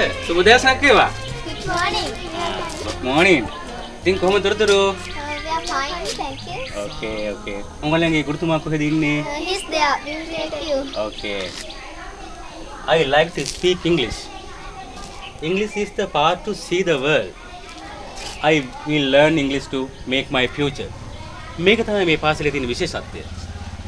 මොනවද? සුබ දවසක් වේවා. Good morning. Good morning. ඉතින් කොහොමද තොරතුරු? We are fine, thank you. Okay. උඹලගේ ගුරුතුමා කොහෙද ඉන්නේ? He's there. We will take you. Okay. I like to speak English. English is the path to see the world. I will learn English to make my future. මේක තමයි මේ පාසලේ තියෙන විශේෂත්වය.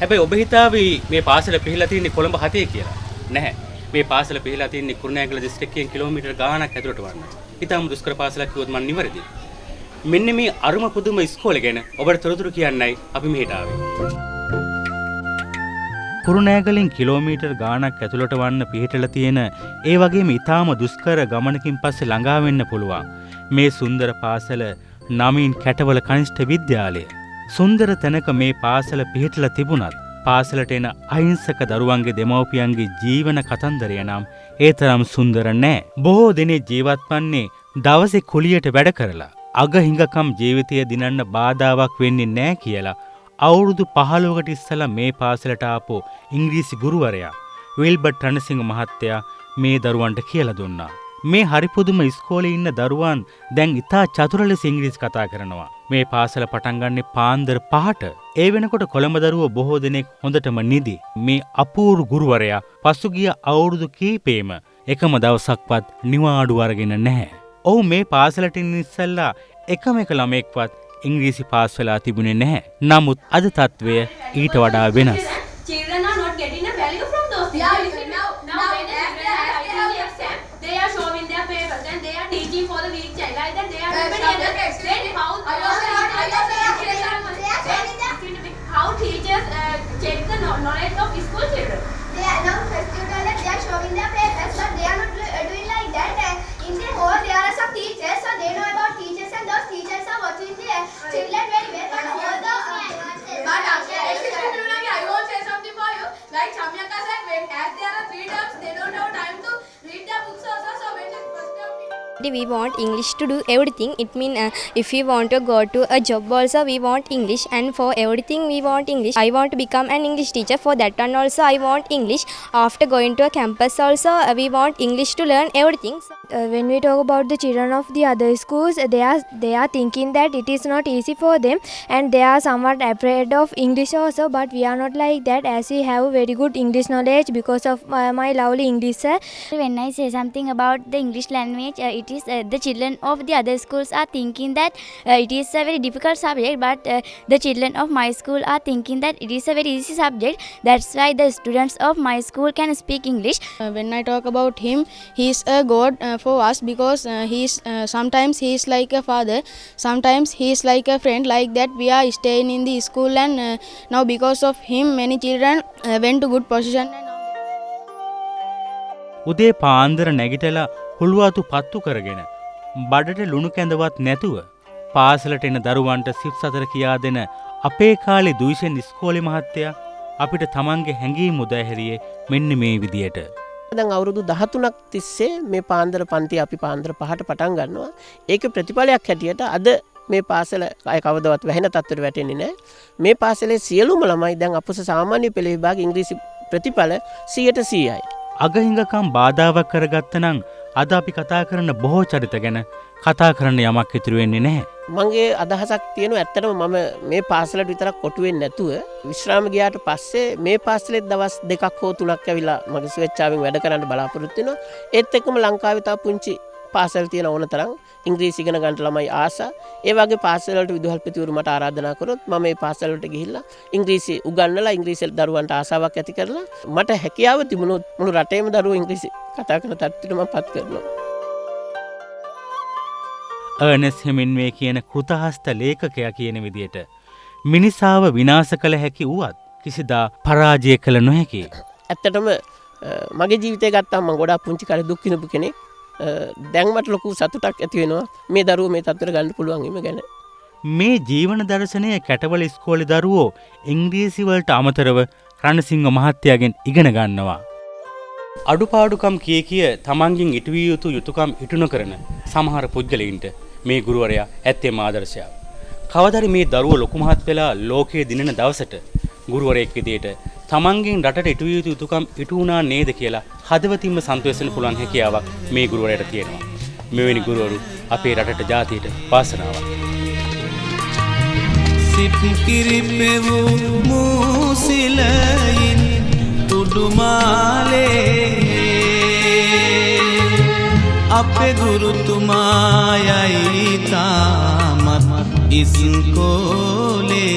හැබැයි ඔබ හිතාවි මේ පාසල පිහිලා තියෙන්නේ කොළඹ 7 කියලා. නැහැ. මේ පාසල පිහිලා තියෙන්නේ කුරුණෑගල දිස්ත්‍රික්කයෙන් කිලෝමීටර් ගාණක් ඇතුළට වන්න. ඊටම දුෂ්කර පාසලක් කිව්වොත් මම නිවැරදි. මෙන්න මේ අරුම පුදුම ඉස්කෝලේ ගැන ඔබට තොරතුරු කියන්නයි අපි මෙහෙට ආවේ. කුරුණෑගලින් කිලෝමීටර් ගාණක් ඇතුළට වන්න පිහිටලා තියෙන ඒ වගේම ඊටාම දුෂ්කර ගමනකින් පස්සේ ළඟා වෙන්න පුළුවන් මේ සුන්දර පාසල නමින් කැටවල කනිෂ්ඨ විද්‍යාලය. සුන්දර තැනක මේ පාසල පිහිටලා තිබුණත් පාසලට එන අහිංසක දරුවන්ගේ දෙමව්පියන්ගේ ජීවන කතන්දරය නම් ඒ තරම් සුන්දර නෑ. බොහෝ දෙනෙක් ජීවත් වන්නේ දවසේ කුලියට වැඩ කරලා අග හිඟකම් ජීවිතය දිනන්න බාධාවක් වෙන්නේ නෑ කියලා අවුරුදු 15කට ඉස්සලා මේ පාසලට ආපු ඉංග්‍රීසි ගුරුවරයා විල්බර්ට් රණසිංහ මහත්තයා මේ දරුවන්ට කියලා දුන්නා. මේ හරි පුදුම ඉස්කෝලේ ඉන්න දරුවන් දැන් ඉතා චතුර ලෙස ඉංග්‍රීසි කතා කරනවා. මේ පාසල පටන් ගන්නේ පාන්දර 5ට. ඒ වෙනකොට කොළඹ දරුවෝ බොහෝ දෙනෙක් හොඳටම නිදි. මේ අපූර්ව ගුරුවරයා පසුගිය අවුරුදු කීපෙම එකම දවසක්වත් නිවාඩු අරගෙන නැහැ. ඔහු මේ පාසලට ඉස්සෙල්ලා එකම එක ළමෙක්වත් ඉංග්‍රීසි පාස් වෙලා තිබුණේ නැහැ. නමුත් අද තත්වය ඊට වඩා වෙනස්. Children are not getting a value from those things. Now when they are writing the exam, they are showing their papers and they are teaching for the weak child. Like that, they are how teachers check the knowledge of school children. They are now first you tell that they are showing their papers, but they are not doing like that. In the whole, there are some teachers, so they know about teachers, and those teachers are watching the children very well. But all the I won't say something for you. Like Shamyaka said, when as there are 3 terms, they don't have time to read their books also. So when the first term We want English to do everything. It means if we want to go to a job also we want English, and for everything we want English. I want to become an English teacher. For that one also I want English. After going to a campus also we want English to learn everything. When we talk about the children of the other schools, they are thinking that it is not easy for them, and they are somewhat afraid of English also. But we are not like that, as we have very good English knowledge because of my lovely English sir. When I say something about the English language, it is the children of the other schools are thinking that it is a very difficult subject, but the children of my school are thinking that it is a very easy subject. That's why the students of my school can speak English. When I talk about him, he is a god for us, because sometimes he is like a father, sometimes he is like a friend. Like that we are staying in the school, and now because of him many children went to good position. උදේ පාන්දර නැගිටලා හුළුවාතු පත්තු කරගෙන බඩට ලුණු කැඳවත් නැතුව පාසලට එන දරුවන්ට සිප් සතර කියා දෙන අපේ කාලේ දුයිෂෙන් ඉස්කෝලේ මහත්තයා අපිට තමන්ගේ හැඟීම් උදැහැරියේ මෙන්න මේ විදියට. දැන් අවුරුදු 13ක් තිස්සේ මේ පාන්දර පන්ති අපි පාන්දර 5ට පටන් ගන්නවා. ඒකේ ප්‍රතිඵලයක් හැටියට අද මේ පාසල අය කවදාවත් වැහෙන තත්ත්වයට වැටෙන්නේ නැහැ. මේ පාසලේ සියලුම ළමයි දැන් අපොස සාමාන්‍ය පෙළ විභාග ඉංග්‍රීසි ප්‍රතිඵල 100%යි. අගහිඟකම් බාධාවක් කරගත්ත නම් අද අපි කතා කරන බොහෝ චරිත ගැන කතා කරන්න යමක් ඉතුරු වෙන්නේ නැහැ. මගේ අදහසක් තියෙනවා ඇත්තටම මම මේ පාසලට විතරක් කොටු වෙන්නේ නැතුව විශ්‍රාම ගියාට පස්සේ මේ පාසලේ දවස් 2ක් හෝ 3ක් ඇවිල්ලා මගේ ස්වේච්ඡාවෙන් වැඩ කරන්න බලාපොරොත්තු වෙනවා. ඒත් එක්කම ලංකාවේ තව පුංචි පාසල් තියෙන ඕන තරම් ඉංග්‍රීසි ඉගෙන ගන්න ළමයි ආසා. ඒ වගේ පාසල් වලට විදුහල්පතිවරු මට ආරාධනා කරොත් මම මේ පාසල් වලට ගිහිල්ලා ඉංග්‍රීසි උගන්වලා ඉංග්‍රීසි දරුවන්ට ආසාවක් ඇති කරලා මට හැකියාව තිබුණොත් මුළු රටේම දරුවෝ ඉංග්‍රීසි කතා කරන තත්ත්වයට මම පත් කරනවා. අර්නස් හෙමින්වේ කියන කෘතහස්ත ලේඛකයා කියන විදියට මිනිසාව විනාශ කළ හැකි වුවත් කිසිදා පරාජය කළ නොහැකි. ඇත්තටම මගේ ජීවිතය ගත්තාම මම ගොඩාක් පුංචි කාලේ දුක් විඳපු කෙනෙක්. දැන් මට ලොකු සතුටක් ඇති වෙනවා මේ දරුවෝ මේ තත්ත්වයට ගන්න පුළුවන් වීම ගැන. මේ ජීවන දර්ශනය කැටවල ඉස්කෝලේ දරුවෝ ඉංග්‍රීසි වලට අමතරව රණසිංහ මහත්තයාගෙන් ඉගෙන ගන්නවා. අඩුපාඩුකම් කිය තමන්ගෙන් ඉටුවිය යුතු යුතුයකම් ඉටු නොකරන සමහර පුද්ගලයින්ට මේ ගුරුවරයා ඇත්තේම ආදර්ශයක්. කවදාද මේ දරුවෝ ලොකු මහත් වෙලා ලෝකයේ දිනන දවසට ගුරුවරයෙක් විදියට තමන්ගෙන් රටට ඉටු විය යුතු යුතුකම් ඉටු වුණා නේද කියලා හදවතින්ම සන්තෝෂ වෙන්න පුළුවන් හැකියාවක් මේ ගුරුවරයාට තියෙනවා. මෙවැනි ගුරුවරු අපේ රටට ජාතියට වාසනාවක්. සිත් කිරිපෙවු මූසිලයින් තුඩුමාලේ අපේ ගුරුතුමායයි තාමත් ඉස්කෝලේ